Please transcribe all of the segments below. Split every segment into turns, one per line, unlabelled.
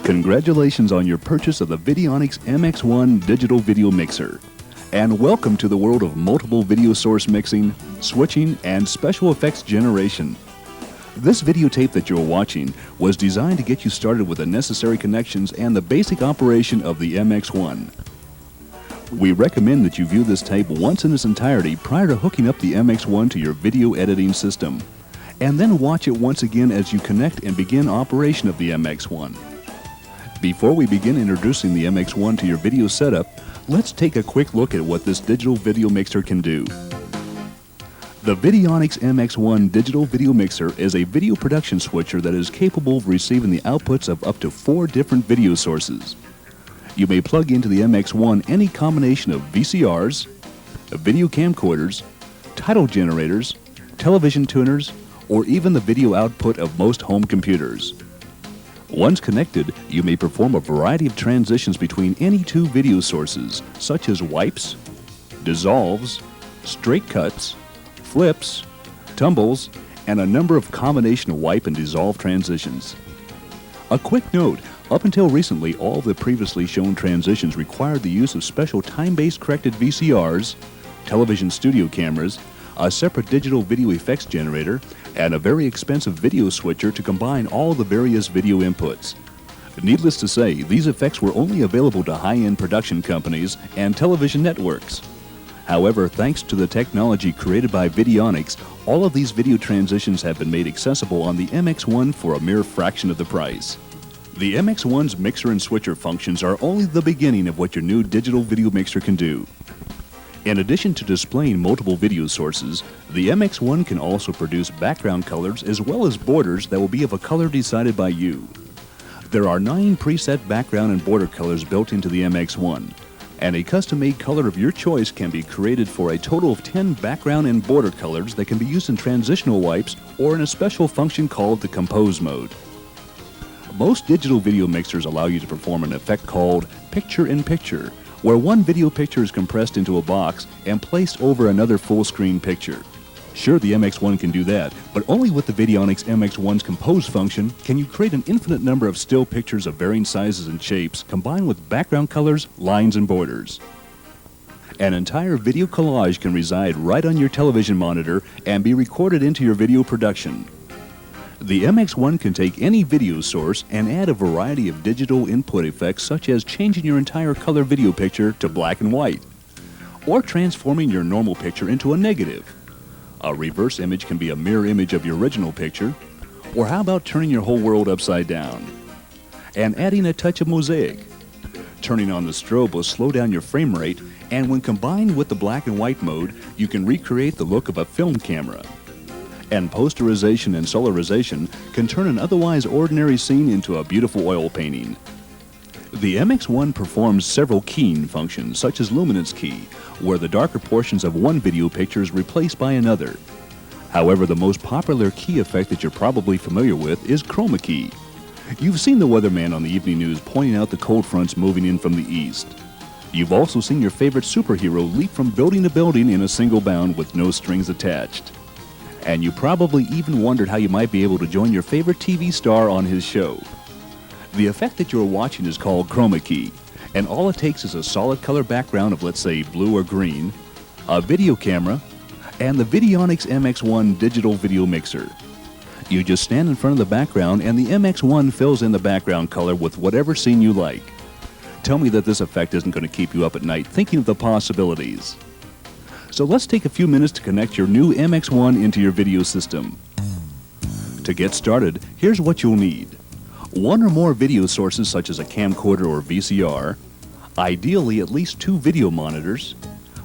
Congratulations on your purchase of the Videonics MX-1 digital video mixer. And welcome to the world of multiple video source mixing, switching, and special effects generation. This videotape that you're watching was designed to get you started with the necessary connections and the basic operation of the MX-1. We recommend that you view this tape once in its entirety prior to hooking up the MX-1 to your video editing system, and then watch it once again as you connect and begin operation of the MX-1. Before we begin introducing the MX-1 to your video setup, let's take a quick look at what this digital video mixer can do. The Videonics MX-1 digital video mixer is a video production switcher that is capable of receiving the outputs of up to 4 different video sources. You may plug into the MX-1 any combination of VCRs, video camcorders, title generators, television tuners, or even the video output of most home computers. Once connected, you may perform a variety of transitions between any 2 video sources, such as wipes, dissolves, straight cuts, flips, tumbles, and a number of combination wipe and dissolve transitions. A quick note, up until recently, all of the previously shown transitions required the use of special time-based corrected VCRs, television studio cameras, a separate digital video effects generator, and a very expensive video switcher to combine all the various video inputs. Needless to say, these effects were only available to high-end production companies and television networks. However, thanks to the technology created by Videonics, all of these video transitions have been made accessible on the MX-1 for a mere fraction of the price. The MX-1's mixer and switcher functions are only the beginning of what your new digital video mixer can do. In addition to displaying multiple video sources, the MX-1 can also produce background colors as well as borders that will be of a color decided by you. There are 9 preset background and border colors built into the MX-1, and a custom-made color of your choice can be created for a total of 10 background and border colors that can be used in transitional wipes or in a special function called the Compose mode. Most digital video mixers allow you to perform an effect called picture-in-picture, where one video picture is compressed into a box and placed over another full-screen picture. Sure, the MX-1 can do that, but only with the Videonics MX-1's Compose function can you create an infinite number of still pictures of varying sizes and shapes combined with background colors, lines, and borders. An entire video collage can reside right on your television monitor and be recorded into your video production. The MX-1 can take any video source and add a variety of digital input effects, such as changing your entire color video picture to black and white, or transforming your normal picture into a negative. A reverse image can be a mirror image of your original picture, or how about turning your whole world upside down? And adding a touch of mosaic. Turning on the strobe will slow down your frame rate, and when combined with the black and white mode, you can recreate the look of a film camera. And posterization and solarization can turn an otherwise ordinary scene into a beautiful oil painting. The MX-1 performs several keying functions, such as luminance key, where the darker portions of one video picture is replaced by another. However, the most popular key effect that you're probably familiar with is chroma key. You've seen the weatherman on the evening news pointing out the cold fronts moving in from the east. You've also seen your favorite superhero leap from building to building in a single bound with no strings attached. And you probably even wondered how you might be able to join your favorite TV star on his show. The effect that you're watching is called chroma key, and all it takes is a solid color background of, let's say, blue or green, a video camera, and the Videonics MX-1 digital video mixer. You just stand in front of the background and the MX-1 fills in the background color with whatever scene you like. Tell me that this effect isn't going to keep you up at night thinking of the possibilities. So let's take a few minutes to connect your new MX-1 into your video system. To get started, here's what you'll need. 1 or more video sources such as a camcorder or VCR, ideally at least 2 video monitors,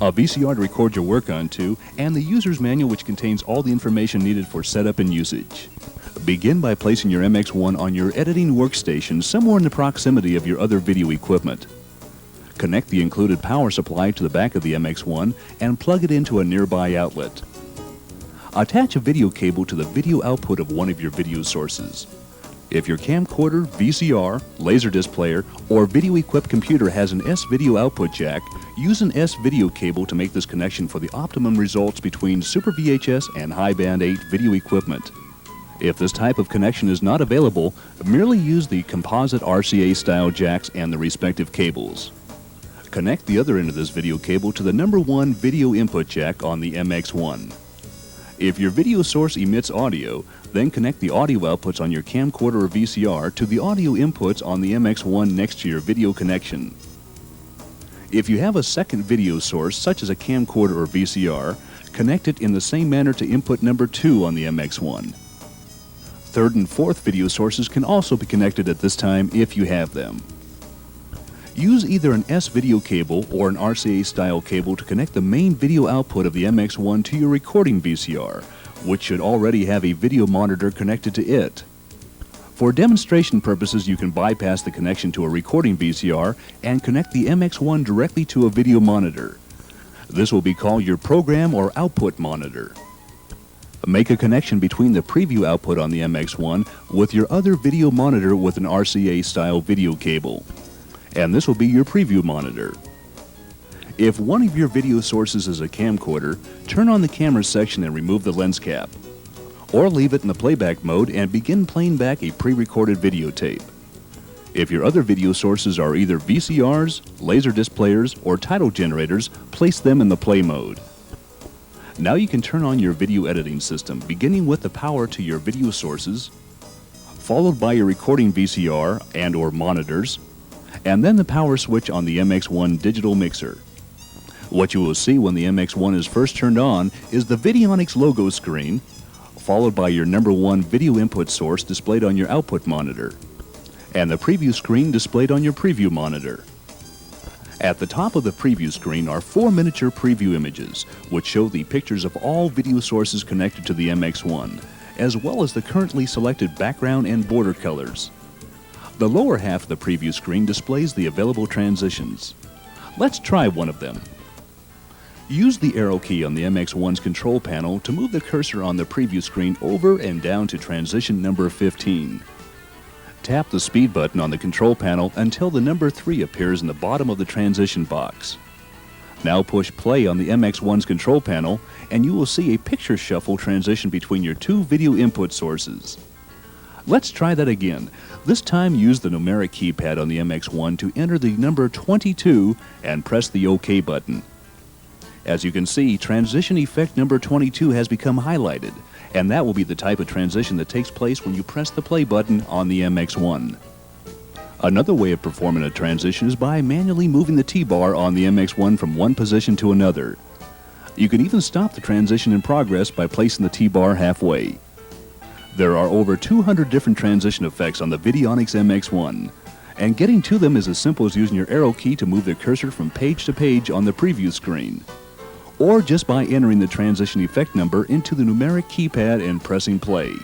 a VCR to record your work onto, and the user's manual, which contains all the information needed for setup and usage. Begin by placing your MX-1 on your editing workstation somewhere in the proximity of your other video equipment. Connect the included power supply to the back of the MX-1 and plug it into a nearby outlet. Attach a video cable to the video output of one of your video sources. If your camcorder, VCR, Laserdisc player, or video-equipped computer has an S-video output jack, use an S-video cable to make this connection for the optimum results between Super VHS and High Band 8 video equipment. If this type of connection is not available, merely use the composite RCA style jacks and the respective cables. Connect the other end of this video cable to the number 1 video input jack on the MX-1. If your video source emits audio, then connect the audio outputs on your camcorder or VCR to the audio inputs on the MX-1 next to your video connection. If you have a second video source, such as a camcorder or VCR, connect it in the same manner to input number 2 on the MX-1. Third and fourth video sources can also be connected at this time if you have them. Use either an S-video cable or an RCA-style cable to connect the main video output of the MX-1 to your recording VCR, which should already have a video monitor connected to it. For demonstration purposes, you can bypass the connection to a recording VCR and connect the MX-1 directly to a video monitor. This will be called your program or output monitor. Make a connection between the preview output on the MX-1 with your other video monitor with an RCA-style video cable. And this will be your preview monitor. If one of your video sources is a camcorder, turn on the camera section and remove the lens cap. Or leave it in the playback mode and begin playing back a pre-recorded videotape. If your other video sources are either VCRs, laserdisc players, or title generators, place them in the play mode. Now you can turn on your video editing system, beginning with the power to your video sources, followed by your recording VCR and or monitors, and then the power switch on the MX-1 digital mixer. What you will see when the MX-1 is first turned on is the Videonics logo screen, followed by your number 1 video input source displayed on your output monitor, and the preview screen displayed on your preview monitor. At the top of the preview screen are 4 miniature preview images, which show the pictures of all video sources connected to the MX-1, as well as the currently selected background and border colors. The lower half of the preview screen displays the available transitions. Let's try one of them. Use the arrow key on the MX-1's control panel to move the cursor on the preview screen over and down to transition number 15. Tap the speed button on the control panel until the number 3 appears in the bottom of the transition box. Now push play on the MX-1's control panel and you will see a picture shuffle transition between your 2 video input sources. Let's try that again. This time use the numeric keypad on the MX-1 to enter the number 22 and press the OK button. As you can see, transition effect number 22 has become highlighted, and that will be the type of transition that takes place when you press the play button on the MX-1. Another way of performing a transition is by manually moving the T-bar on the MX-1 from one position to another. You can even stop the transition in progress by placing the T-bar halfway. There are over 200 different transition effects on the Videonics MX-1, and getting to them is as simple as using your arrow key to move the cursor from page to page on the preview screen, or just by entering the transition effect number into the numeric keypad and pressing play.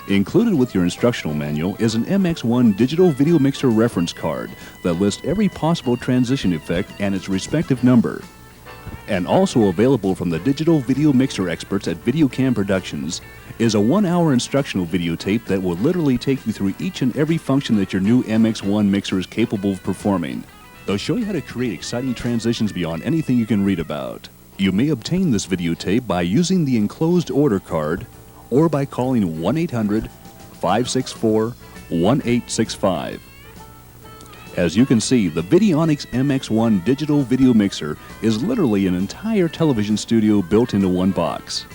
Included with your instructional manual is an MX-1 digital video mixer reference card that lists every possible transition effect and its respective number. And also available from the digital video mixer experts at VideoCam Productions is a 1-hour instructional videotape that will literally take you through each and every function that your new MX-1 mixer is capable of performing. They'll show you how to create exciting transitions beyond anything you can read about. You may obtain this videotape by using the enclosed order card or by calling 1-800-564-1865. As you can see, the Videonics MX-1 digital video mixer is literally an entire television studio built into one box.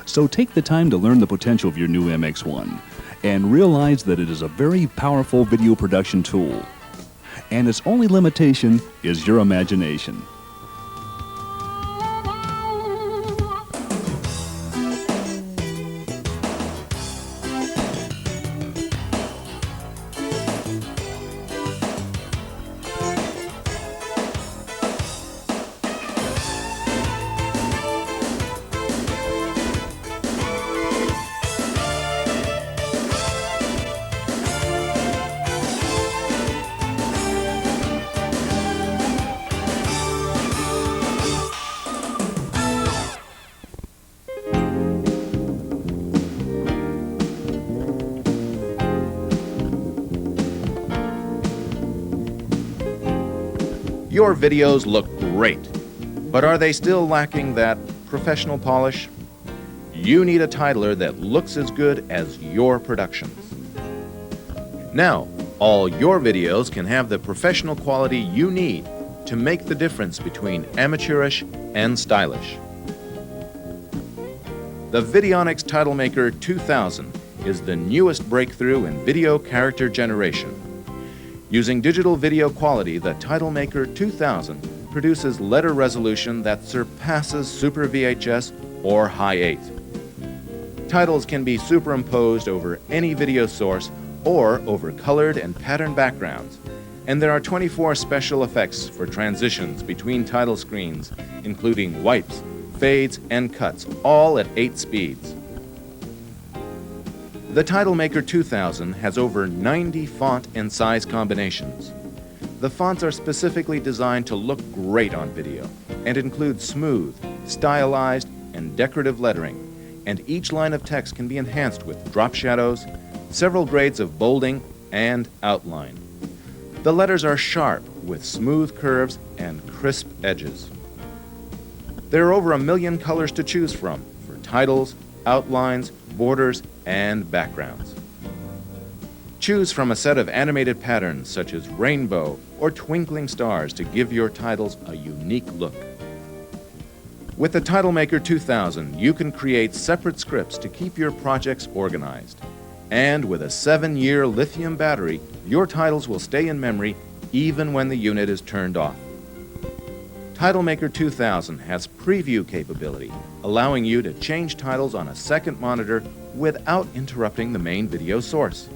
So take the time to learn the potential of your new MX-1 and realize that it is a very powerful video production tool. And its only limitation is your imagination.
Your videos look great, but are they still lacking that professional polish? you need a titler that looks as good as your productions. Now, all your videos can have the professional quality you need to make the difference between amateurish and stylish. The Videonics Titlemaker 2000 is the newest breakthrough in video character generation. Using digital video quality, the Titlemaker 2000 produces letter resolution that surpasses Super VHS or High 8. Titles can be superimposed over any video source or over colored and patterned backgrounds, and there are 24 special effects for transitions between title screens, including wipes, fades, and cuts, all at 8 speeds. The Titlemaker 2000 has over 90 font and size combinations. The fonts are specifically designed to look great on video and include smooth, stylized, and decorative lettering, and each line of text can be enhanced with drop shadows, several grades of bolding, and outline. The letters are sharp with smooth curves and crisp edges. There are over 1 million colors to choose from for titles, outlines, borders, and backgrounds. Choose from a set of animated patterns such as rainbow or twinkling stars to give your titles a unique look. With the Titlemaker 2000, you can create separate scripts to keep your projects organized. And with a 7-year lithium battery, your titles will stay in memory even when the unit is turned off. Titlemaker 2000 has preview capability, allowing you to change titles on a second monitor without interrupting the main video source.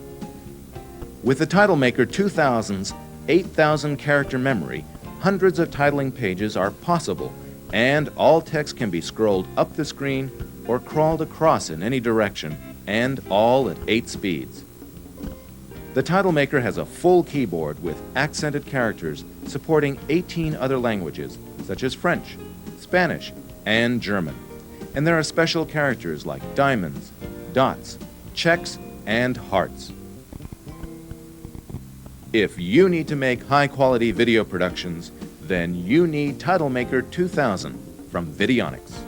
With the Titlemaker 2000's 8,000 character memory, hundreds of titling pages are possible, and all text can be scrolled up the screen or crawled across in any direction, and all at 8 speeds. The Titlemaker has a full keyboard with accented characters supporting 18 other languages, such as French, Spanish, and German. And there are special characters like diamonds, dots, checks, and hearts. If you need to make high-quality video productions, then you need Titlemaker 2000 from Videonics.